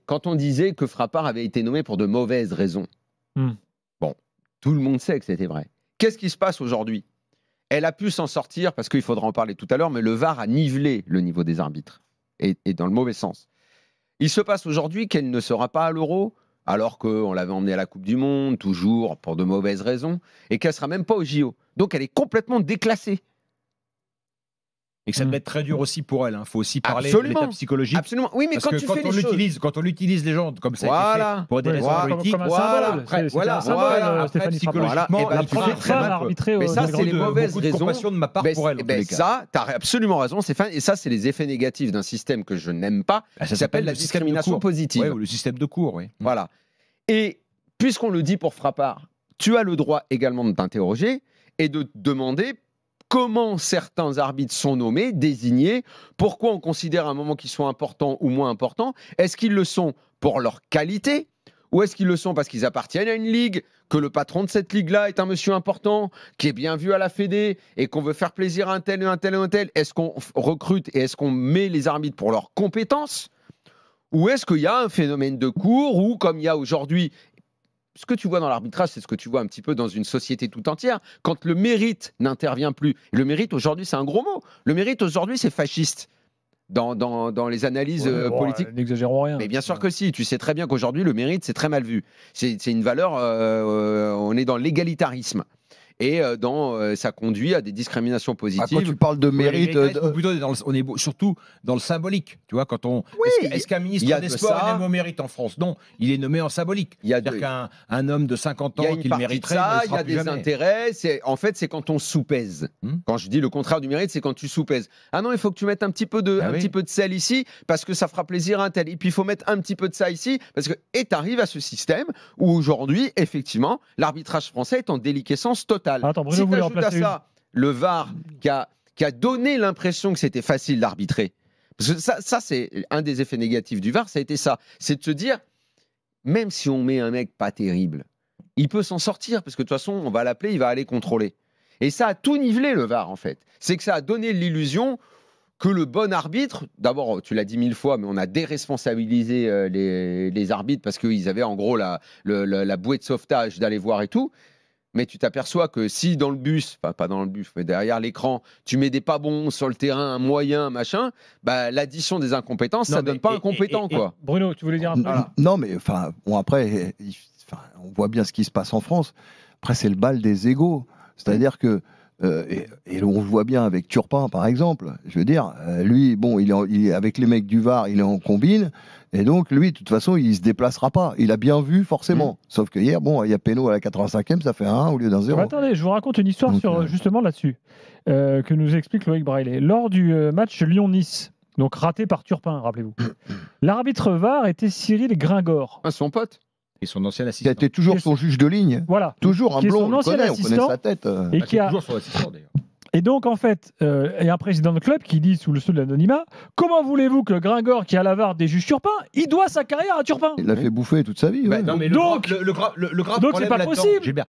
quand on disait que Frappart avait été nommé pour de mauvaises raisons, bon, tout le monde sait que c'était vrai. Qu'est-ce qui se passe aujourd'hui? Elle a pu s'en sortir, parce qu'il faudra en parler tout à l'heure, mais le VAR a nivelé le niveau des arbitres, et dans le mauvais sens. Il se passe aujourd'hui qu'elle ne sera pas à l'Euro, alors qu'on l'avait emmenée à la Coupe du Monde, toujours pour de mauvaises raisons, et qu'elle ne sera même pas au JO. Donc elle est complètement déclassée. Et que ça devait être très dur aussi pour elle. Il faut aussi parler de l'état psychologique. Absolument. Oui, mais parce que quand on utilise les gens comme ça a été fait pour des raisons politiques, Stéphanie psychologiquement, elle pouvait très mal arbitrer. Mais ça, c'est les mauvaises raisons. Compassion de ma part pour elle. Ça, tu as absolument raison, Stéphane. Et ça, c'est les effets négatifs d'un système que je n'aime pas. Ça s'appelle la discrimination positive. Oui, ou le système de cours. Oui. Voilà. Et puisqu'on le dit pour Frappart, tu as le droit également de t'interroger et de te demander comment certains arbitres sont nommés, désignés, pourquoi on considère à un moment qu'ils sont importants ou moins importants. Est-ce qu'ils le sont pour leur qualité ou est-ce qu'ils le sont parce qu'ils appartiennent à une ligue, que le patron de cette ligue-là est un monsieur important, qui est bien vu à la Fédé et qu'on veut faire plaisir à un tel, un tel, un tel? Est-ce qu'on recrute et est-ce qu'on met les arbitres pour leurs compétences? Ou est-ce qu'il y a un phénomène de cours où, comme il y a aujourd'hui, ce que tu vois dans l'arbitrage, c'est ce que tu vois un petit peu dans une société tout entière. Quand le mérite n'intervient plus, et le mérite aujourd'hui, c'est un gros mot. Le mérite aujourd'hui, c'est fasciste dans les analyses politiques. N'exagérons rien. Mais bien sûr que si. Tu sais très bien qu'aujourd'hui, le mérite, c'est très mal vu. C'est une valeur. On est dans l'égalitarisme. Et ça conduit à des discriminations positives. Quand tu parles de mérite, on est surtout dans le symbolique. Tu vois, quand on est-ce qu'un ministre des Sports est nommé au mérite en France? Non, il est nommé en symbolique. C'est-à-dire qu'un homme de 50 ans qui le mériterait, il y a des intérêts. En fait, c'est quand on sous-pèse. Quand je dis le contraire du mérite, c'est quand tu sous-pèses. Ah non, il faut que tu mettes un petit peu de sel ici parce que ça fera plaisir à un tel. Et puis il faut mettre un petit peu de ça ici parce que tu arrives à ce système où aujourd'hui, effectivement, l'arbitrage français est en déliquescence totale. Attends, Bruno, si tu ajoutes à ça le VAR qui a donné l'impression que c'était facile d'arbitrer, parce que ça c'est un des effets négatifs du VAR, ça a été ça, c'est de se dire, même si on met un mec pas terrible, il peut s'en sortir, parce que de toute façon, on va l'appeler, il va aller contrôler. Et ça a tout nivelé, le VAR, en fait. C'est que ça a donné l'illusion que le bon arbitre, d'abord, tu l'as dit 1000 fois, mais on a déresponsabilisé les arbitres, parce qu'ils avaient en gros la bouée de sauvetage d'aller voir et tout. Mais tu t'aperçois que si dans le bus, enfin pas dans le bus, mais derrière l'écran, tu mets des pas bons sur le terrain, un moyen, machin, bah, l'addition des incompétences, ça ne donne pas un compétent, quoi. Bruno, tu voulais dire un peu? Non, mais enfin, bon, après, on voit bien ce qui se passe en France. Après, c'est le bal des égaux. C'est-à-dire que, et on le voit bien avec Turpin, par exemple. Je veux dire, lui, bon, il est avec les mecs du VAR, il est en combine. Et donc, lui, de toute façon, il ne se déplacera pas. Il a bien vu, forcément. Sauf que hier, bon, il y a péno à la 85e, ça fait 1 au lieu d'un 0. Attendez, je vous raconte une histoire justement là-dessus, que nous explique Loïc Braillet. Lors du match Lyon-Nice, donc raté par Turpin, rappelez-vous, l'arbitre VAR était Cyril Gringor. Son pote. Et son ancien assistant. Qui a été toujours son juge de ligne. Voilà. Toujours un blond, on connaît sa tête. Et qui a toujours son assistant, d'ailleurs. Et donc, en fait, il y a un président de club qui dit, sous le sceau de l'anonymat, comment voulez-vous que Gringor, qui a la VAR des juges Turpin, il doit sa carrière à Turpin? Il l'a fait bouffer toute sa vie. Non, mais donc, le grave donc c'est pas possible. Gilbert,